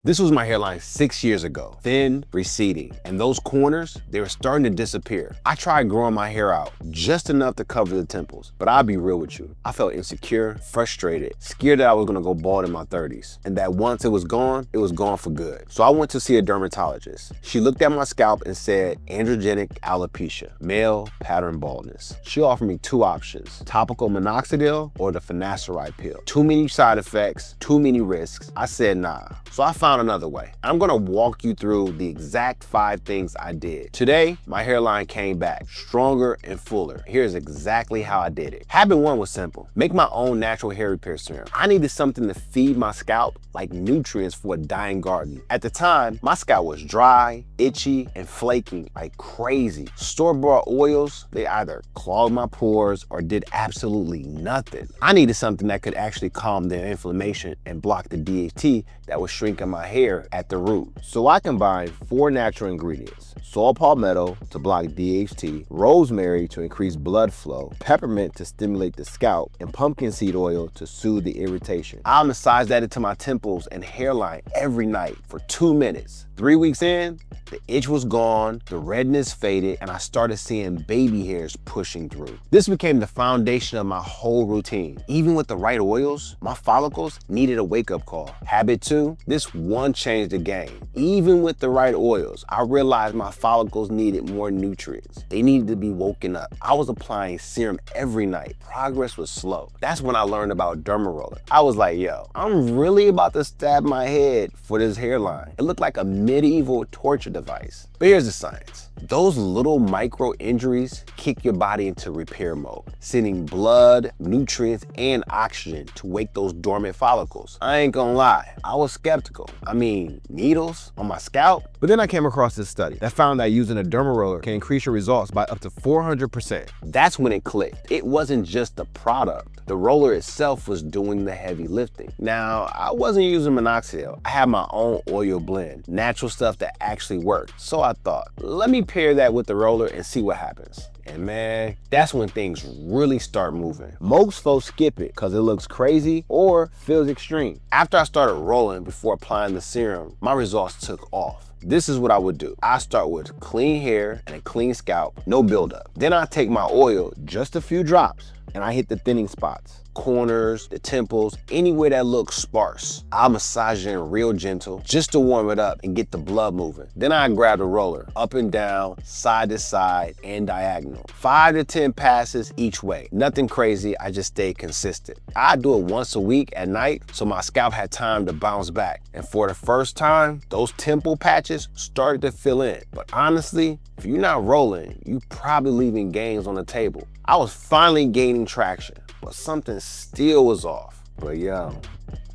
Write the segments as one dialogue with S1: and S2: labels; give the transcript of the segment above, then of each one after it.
S1: This was my hairline 6 years ago, thin, receding, and those corners, they were starting to disappear. I tried growing my hair out just enough to cover the temples, but I'll be real with you. I felt insecure, frustrated, scared that I was gonna go bald in my 30s, and that once it was gone for good. So I went to see a dermatologist. She looked at my scalp and said, androgenic alopecia, male pattern baldness. She offered me two options, topical minoxidil or the finasteride pill. Too many side effects, too many risks. I said nah. So I found another way. I'm gonna walk you through the exact 5 things I did. Today, my hairline came back stronger and fuller. Here's exactly how I did it. Habit 1 was simple. Make my own natural hair repair serum. I needed something to feed my scalp like nutrients for a dying garden. At the time, my scalp was dry, itchy, and flaking like crazy. Store-bought oils, they either clogged my pores or did absolutely nothing. I needed something that could actually calm the inflammation and block the DHT that was shrinking my hair at the root. So I combined 4 natural ingredients: saw palmetto to block DHT, rosemary to increase blood flow, peppermint to stimulate the scalp, and pumpkin seed oil to soothe the irritation. I massaged that into my temples and hairline every night for 2 minutes. 3 weeks in, the itch was gone, the redness faded, and I started seeing baby hairs pushing through. This became the foundation of my whole routine. Even with the right oils, my follicles needed a wake-up call. Habit 2, this one changed the game. Even with the right oils, I realized my follicles needed more nutrients. They needed to be woken up. I was applying serum every night. Progress was slow. That's when I learned about derma roller. I was like, yo, I'm really about to stab my head for this hairline. It looked like a medieval torture device. But here's the science. Those little micro injuries kick your body into repair mode, sending blood, nutrients, and oxygen to wake those dormant follicles. I ain't gonna lie, I was skeptical. I mean, needles on my scalp? But then I came across this study that found that using a derma roller can increase your results by up to 400%. That's when it clicked. It wasn't just the product. The roller itself was doing the heavy lifting. Now, I wasn't using minoxidil. I had my own oil blend, natural stuff that actually worked. So I thought, let me pair that with the roller and see what happens. And man, that's when things really start moving. Most folks skip it because it looks crazy or feels extreme. After I started rolling before applying the serum, my results took off. This is what I would do. I start with clean hair and a clean scalp, no buildup. Then I take my oil, just a few drops, and I hit the thinning spots. Corners, the temples, anywhere that looks sparse. I'll massage it in real gentle just to warm it up and get the blood moving. Then I grab the roller, up and down, side to side, and diagonal. 5 to 10 passes each way. Nothing crazy, I just stay consistent. I do it once a week at night so my scalp had time to bounce back. And for the first time, those temple patches started to fill in. But honestly, if you're not rolling, you probably leaving gains on the table. I was finally gaining traction, but something still was off. But yo,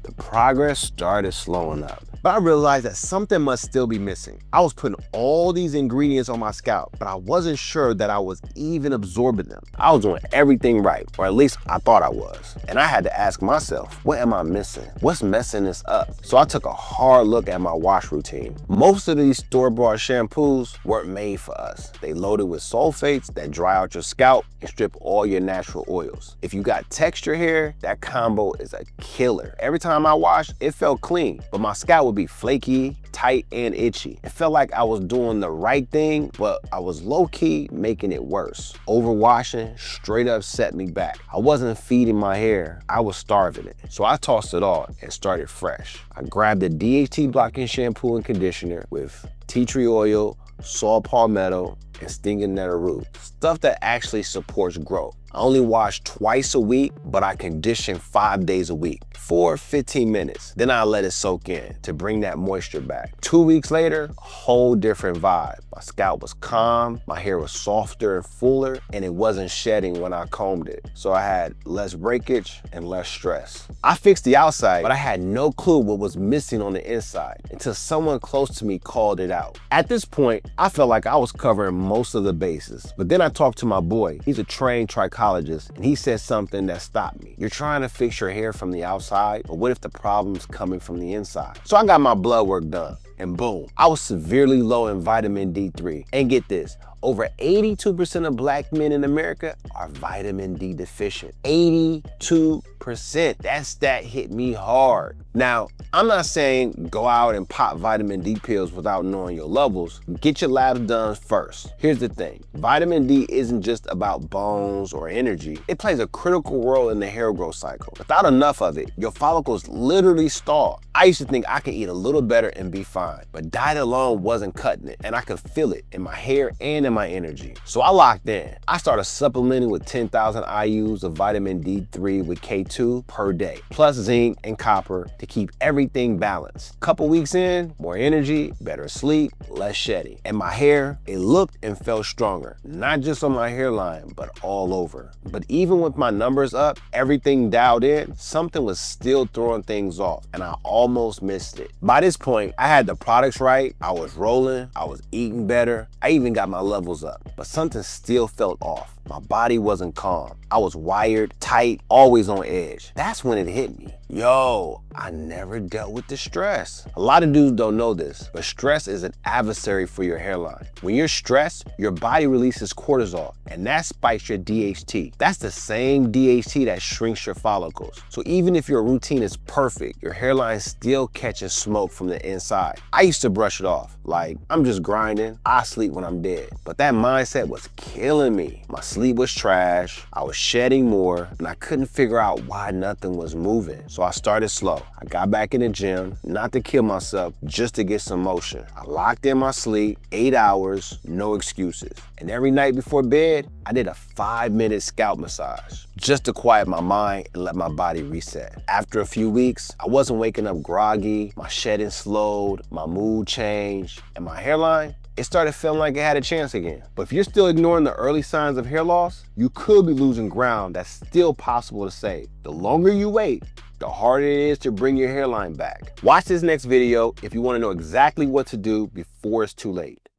S1: the progress started slowing up. But I realized that something must still be missing. I was putting all these ingredients on my scalp, but I wasn't sure that I was even absorbing them. I was doing everything right, or at least I thought I was. And I had to ask myself, what am I missing? What's messing this up? So I took a hard look at my wash routine. Most of these store-bought shampoos weren't made for us. They loaded with sulfates that dry out your scalp and strip all your natural oils. If you got texture hair, that combo is a killer. Every time I washed, it felt clean, but my scalp would be flaky, tight, and itchy. It felt like I was doing the right thing, but I was low-key making it worse. Overwashing straight up set me back. I wasn't feeding my hair, I was starving it. So I tossed it all and started fresh. I grabbed a DHT blocking shampoo and conditioner with tea tree oil, saw palmetto, and stinging nettle root. Stuff that actually supports growth. I only wash twice a week, but I condition 5 days a week for 15 minutes. Then I let it soak in to bring that moisture back. 2 weeks later, a whole different vibe. My scalp was calm, my hair was softer and fuller, and it wasn't shedding when I combed it. So I had less breakage and less stress. I fixed the outside, but I had no clue what was missing on the inside until someone close to me called it out. At this point, I felt like I was covering most of the bases. But then I talked to my boy. He's a trained trichologist, and he said something that stopped me. You're trying to fix your hair from the outside, but what if the problem's coming from the inside? So I got my blood work done. And boom, I was severely low in vitamin D3. And get this, Over 82% of black men in America are vitamin D deficient. 82%. That stat hit me hard. Now, I'm not saying go out and pop vitamin D pills without knowing your levels. Get your labs done first. Here's the thing. Vitamin D isn't just about bones or energy. It plays a critical role in the hair growth cycle. Without enough of it, your follicles literally stall. I used to think I could eat a little better and be fine, but diet alone wasn't cutting it, and I could feel it in my hair and in my energy. So I locked in. I started supplementing with 10,000 IUs of vitamin D3 with K2 per day, plus zinc and copper to keep everything balanced. Couple weeks in, more energy, better sleep, less shedding. And my hair, it looked and felt stronger, not just on my hairline, but all over. But even with my numbers up, everything dialed in, something was still throwing things off, and I almost missed it. By this point, I had the products right, I was rolling, I was eating better, I even got my levels up, but something still felt off. My body wasn't calm. I was wired, tight, always on edge. That's when it hit me. Yo, I never dealt with the stress. A lot of dudes don't know this, but stress is an adversary for your hairline. When you're stressed, your body releases cortisol, and that spikes your DHT. That's the same DHT that shrinks your follicles. So even if your routine is perfect, your hairline still catches smoke from the inside. I used to brush it off, like I'm just grinding, I sleep when I'm dead. But that mindset was killing me. My sleep was trash, I was shedding more, and I couldn't figure out why nothing was moving. So I started slow. I got back in the gym, not to kill myself, just to get some motion. I locked in my sleep, 8 hours, no excuses. And every night before bed, I did a 5-minute scalp massage, just to quiet my mind and let my body reset. After a few weeks, I wasn't waking up groggy, my shedding slowed, my mood changed, and my hairline, it started feeling like it had a chance again. But if you're still ignoring the early signs of hair loss, you could be losing ground that's still possible to save. The longer you wait, the harder it is to bring your hairline back. Watch this next video if you want to know exactly what to do before it's too late.